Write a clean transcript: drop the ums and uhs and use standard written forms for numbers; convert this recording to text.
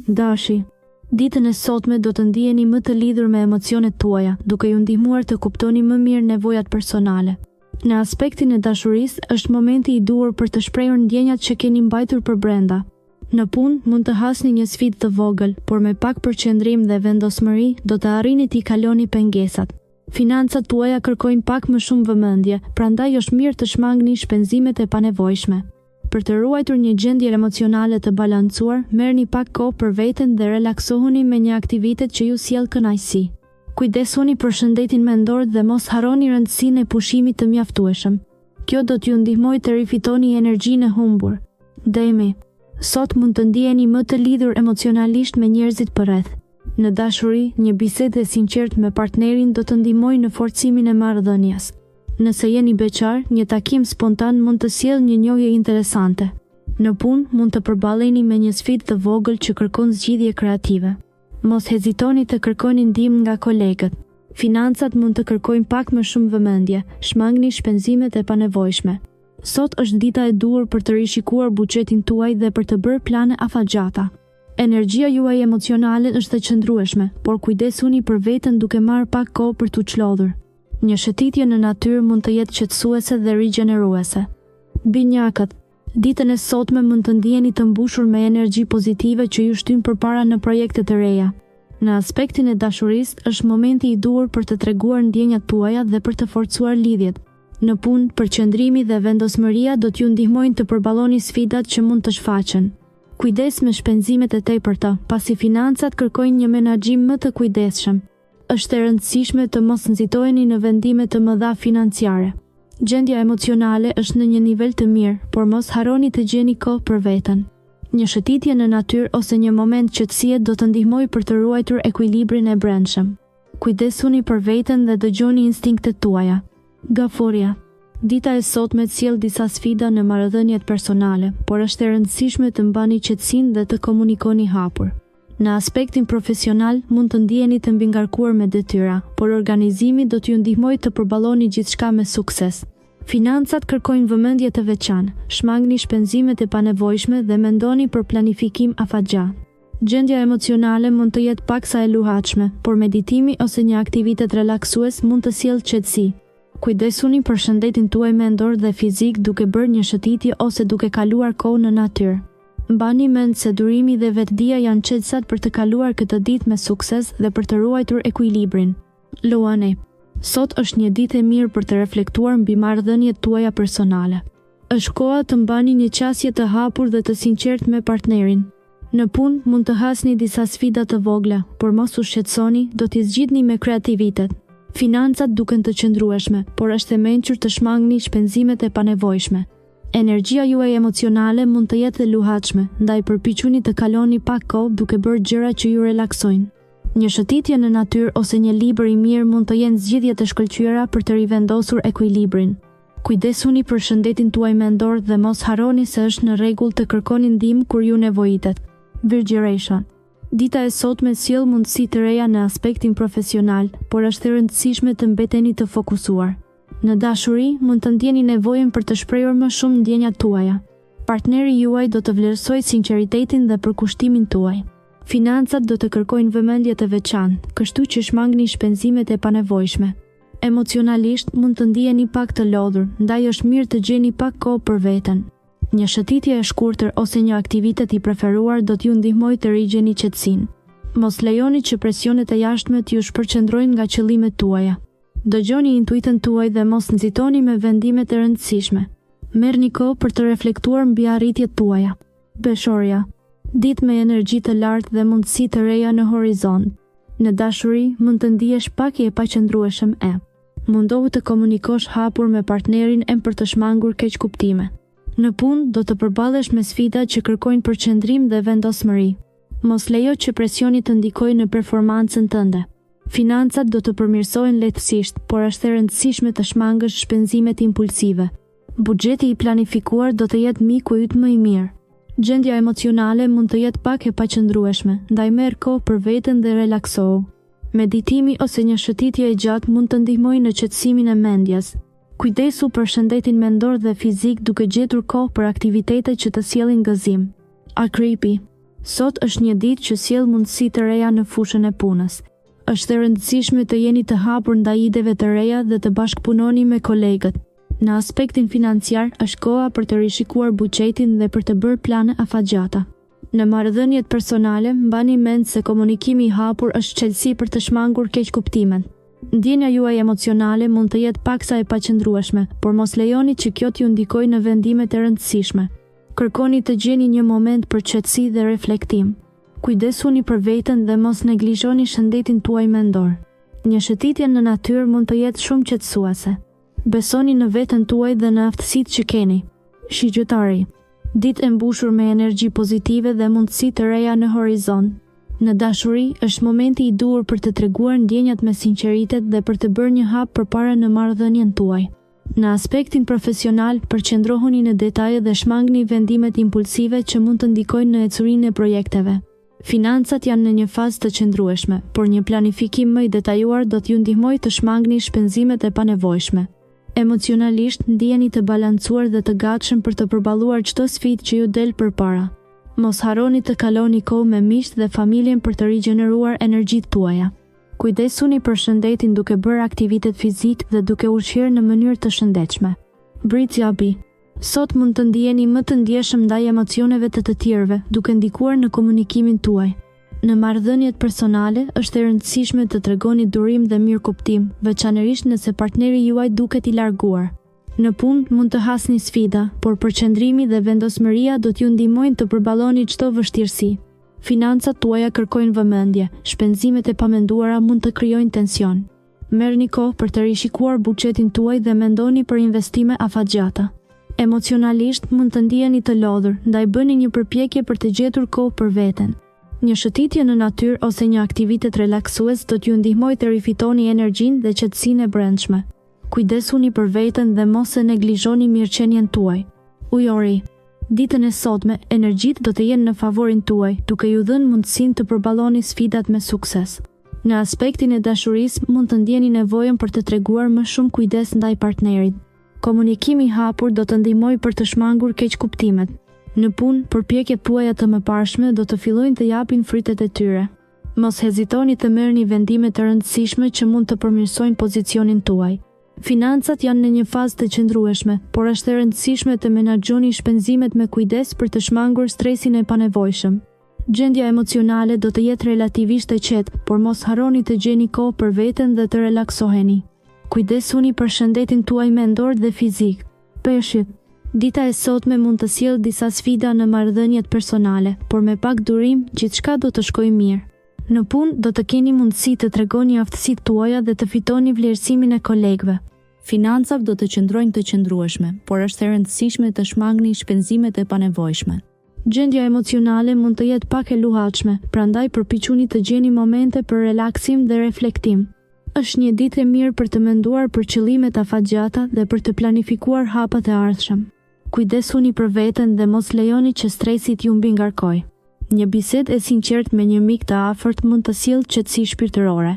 Dashi, ditën e sotme do të ndiheni më të lidhur me emocionet tuaja, duke ju ndihmuar të kuptoni më mirë nevojat personale. Në aspektin e dashurisë, është momenti i duhur për të shprehur ndjenjat që keni mbajtur për brenda. Në punë mund të hasni një sfidë të vogël, por me pak përqendrim dhe vendosmëri do të arrini t'i kaloni pengesat. Financat tuaja kërkojnë pak më shumë vëmendje, prandaj është mirë të shmangni shpenzimet e panevojshme. Për të ruajtur një gjendje emocionale të balancuar, merrni pak kohë për veten dhe relaksohuni me një aktivitet që ju sjell kënaqësi. Kujdesuni për shëndetin mendor dhe mos harroni rëndësinë e pushimit të mjaftueshëm. Kjo do t'ju ndihmojë të rifitoni energjinë e humbur. Demi, sot mund të ndiheni më të lidhur emocionalisht me njerëzit përreth. Në dashuri, një bisedë e sinqertë me partnerin do të ndihmojë në forcimin e marrëdhënies. Nëse jeni beqar, një takim spontan mund të sjellë një njohje interesante. Në punë, mund të përballeni me një sfidë të vogël që kërkon zgjidhje kreative. Mos hezitoni të kërkoni ndihmë nga kolegët. Financat mund të kërkojnë pak më shumë vëmendje, shmangni shpenzimet e panevojshme. Sot është dita e duhur për të rishikuar buxhetin tuaj dhe për të bërë plane afatgjata. Energjia juaj emocionale është e qëndrueshme, por kujdesuni për veten duke marrë pak kohë për t'u çlodhur. Një shëtitje në natyrë mund të jetë qetësuese dhe rigjeneruese. Binjakët, ditën e sotme mund të ndiheni të mbushur me energji pozitive që ju shtyn përpara në projekte të reja. Në aspektin e dashurisë, është momenti i duhur për të treguar ndjenjat tuaja dhe për të forcuar lidhjet. Në punë, përqendrimi dhe vendosmëria do t'ju ndihmojnë të përballoni sfidat që mund të shfaqen. Kujdes me shpenzimet e tepërta, pasi financat kërkojnë një menaxhim më të kujdesshëm. Është e rëndësishme të mos nxitoheni në vendime të mëdha financiare. Gjendja emocionale është në një nivel të mirë, por mos harroni të gjeni kohë për veten. Një shëtitje në natyrë ose një moment qetësie do të ndihmojë për të ruajtur ekuilibrin e brendshëm. Kujdesuni për veten dhe dëgjoni instinktet tuaja. Gafuria. Dita e sotme sjell disa sfida në marrëdhëniet personale, por është e rëndësishme të mbani qetësinë dhe të komunikoni hapur. Në aspektin profesional mund të ndiheni të mbingarkuar me detyra, por organizimi do t'ju ndihmojë të përballoni gjithçka me sukses. Financat kërkojnë vëmendje të veçantë, shmangni shpenzimet e panevojshme dhe mendoni për planifikim afatgjatë. Gjendja emocionale mund të jetë paksa e luhatshme, por meditimi ose një aktivitet relaksues mund të sjellë qetësi. Kujdesuni për shëndetin tuaj mendor dhe fizik duke bërë një shëtitje ose duke kaluar kohë në natyrë. Mbani mend se durimi dhe vetdia janë çelësat për të kaluar këtë ditë me sukses dhe për të ruajtur ekuilibrin. Luani. Sot është një ditë e mirë për të reflektuar mbi marrëdhëniet tuaja personale. Është koha të mbani një qasje të hapur dhe të sinqertë me partnerin. Në punë mund të hasni disa sfida të vogla, por mos u shqetësoni, do t'i zgjidhni me kreativitet. Financat duken të qëndrueshme, por është e mençur të shmangni shpenzimet e panevojshme. Energjia juaj emocionale mund të jetë e luhatshme, ndaj përpiquni të kaloni pak kohë duke bërë gjëra që ju relaksojnë. Një shëtitje në natyrë ose një libër i mirë mund të jenë zgjidhje të shkëlqyera për të rivendosur ekuilibrin. Kujdesuni për shëndetin tuaj mendor dhe mos harroni se është në rregull të kërkoni ndihmë kur ju nevojitet. Virgjëresha. Dita e sotme sjell mundësi të reja në aspektin profesional, por është e rëndësishme të mbeteni të fokusuar. Në dashuri, mund të ndjeni nevojën për të shprehur më shumë ndjenjat tuaja. Partneri juaj do të vlerësojë sinqeritetin dhe përkushtimin tuaj. Financat do të kërkojnë vëmendje të veçantë, kështu që shmangni shpenzimet e panevojshme. Emocionalisht mund të ndiheni pak të lodhur, ndaj është mirë të gjeni pak kohë për veten. Një shëtitje e shkurtër ose një aktivitet i preferuar do t'ju ndihmojë të rigjeni qetësinë. Mos lejoni që presionet e jashtme t'ju shpërqendrojnë nga qëllimet tuaja. Dëgjoni intuitën tuaj dhe mos nxitoni me vendime të rëndësishme. Merrni kohë për të reflektuar mbi arritjet tuaja. Beshoria. Ditë me energji të lartë dhe mundësi të reja në horizont. Në dashuri mund të ndihesh pak i paqëndrueshëm e. Mundohu të komunikosh hapur me partnerin për të shmangur keqkuptime. Në punë do të përballesh me sfida që kërkojnë përqendrim dhe vendosmëri. Mos lejo që presioni të ndikojë në performancën tënde. Financat do të përmirësohen lehtësisht, por është e rëndësishme të shmangësh shpenzimet impulsive. Buxheti i planifikuar do të jetë miku yt më i mirë. Gjendja emocionale mund të jetë pak e paqëndrueshme, ndaj merr kohë për veten dhe relaksohu. Meditimi ose një shëtitje e gjatë mund të ndihmojë në qetësimin e mendjes. Kujdesu për shëndetin mendor dhe fizik duke gjetur kohë për aktivitete që të sjellin gëzim. Akripi. Sot është një ditë që sjell mundësi të reja në fushën e punës. Është e rëndësishme të jeni të hapur ndaj ideve të reja dhe të bashkëpunoni me kolegët. Në aspektin financiar, është koha për të rishikuar buxhetin dhe për të bërë plane afatgjata. Në marrëdhëniet personale, mbani mend se komunikimi i hapur është çelësi për të shmangur keqkuptimet. Ndjenja juaj emocionale mund të jetë paksa e paqëndrueshme, por mos lejoni që kjo t'ju ndikojë në vendime të rëndësishme. Kërkoni të gjeni një moment për qetësi dhe reflektim. Kujdesuni për veten dhe mos neglizhoni shëndetin tuaj mendor. Një shëtitje në natyrë mund të jetë shumë qetësuese. Besoni në veten tuaj dhe në aftësitë që keni. Shigjëtari. Ditë e mbushur me energji pozitive dhe mundësi të reja në horizont. Në dashuri, është momenti i duhur për të treguar ndjenjat me sinqeritet dhe për të bërë një hap përpara në marrëdhënien tuaj. Në aspektin profesional, përqendrohuni në detaje dhe shmangni vendimet impulsive që mund të ndikojnë në ecurinë e projekteve. Financat janë në një fazë të qëndrueshme, por një planifikim më i detajuar do t'ju ndihmojë të shmangni shpenzimet e panevojshme. Emocionalisht, ndjeni të balancuar dhe të gatshëm për të përballuar çdo sfidë që ju del përpara. Mos harroni të kaloni kohë me miqt dhe familjen për të rigjeneruar energjitë tuaja. Kujdesuni për shëndetin duke bërë aktivitet fizik dhe duke ushqyer në mënyrë të shëndetshme. Britjabi. Sot mund të ndjeni më të ndjeshëm ndaj emocioneve të tjerëve, duke ndikuar në komunikimin tuaj. Në marrëdhëniet personale, është e rëndësishme të tregoni durim dhe mirëkuptim, veçanërisht nëse partneri juaj duket i larguar. Në punë mund të hasni sfida, por përqendrimi dhe vendosmëria do t'ju ndihmojnë të përballoni çdo vështirësi. Financat tuaja kërkojnë vëmendje, shpenzimet e pamenduara mund të krijojnë tension. Merrni kohë për të rishikuar buxhetin tuaj dhe mendoni për investime afatgjata. Emocionalisht mund të ndiheni të lodhur, ndaj bëni një përpjekje për të gjetur kohë për veten. Një shëtitje në natyrë ose një aktivitet relaksues do t'ju ndihmojë të rifitoni energjinë dhe qetësinë e brendshme. Kujdesuni për veten dhe mos e neglizhoni mirëqenien tuaj. Ujori. Ditën e sotme, energjitë do të jenë në favorin tuaj, duke ju dhënë mundësinë të përballoni sfidat me sukses. Në aspektin e dashurisë, mund të ndjeni nevojën për të treguar më shumë kujdes ndaj partnerit. Komunikimi i hapur do të ndihmojë për të shmangur keqkuptimet. Në punë, përpjekjet tuaja të mëparshme do të fillojnë të japin fritet e tyre. Mos hezitoni të merrni vendime të rëndësishme që mund të përmirësojnë pozicionin tuaj. Financat janë në një fazë të qëndrueshme, por është e rëndësishme të menaxhoni shpenzimet me kujdes për të shmangur stresin e panevojshëm. Gjendja emocionale do të jetë relativisht e qetë, por mos harroni të gjeni kohë për veten dhe të relaksoheni. Kujdesuni për shëndetin tuaj mendor dhe fizik. Peshqit. Dita e sotme mund të sjellë disa sfida në marrëdhëniet personale, por me pak durim, gjithçka do të shkojë mirë. Në punë do të keni mundësi të tregoni aftësitë tuaja dhe të fitoni vlerësimin e kolegëve. Financat do të qëndrojnë të qëndrueshme, por është e rëndësishme të shmangni shpenzimet e panevojshme. Gjendja emocionale mund të jetë pak e luhatshme, prandaj përpiquni të gjeni momente për relaksim dhe reflektim. Është një ditë e mirë për të menduar për qëllimet afatgjata dhe për të planifikuar hapat e ardhshëm. Kujdesuni për veten dhe mos lejoni që stresi t'ju mbi ngarkojë. Një bisedë e sinqertë me një mik të afërt mund të sjellë qetësi shpirtërore.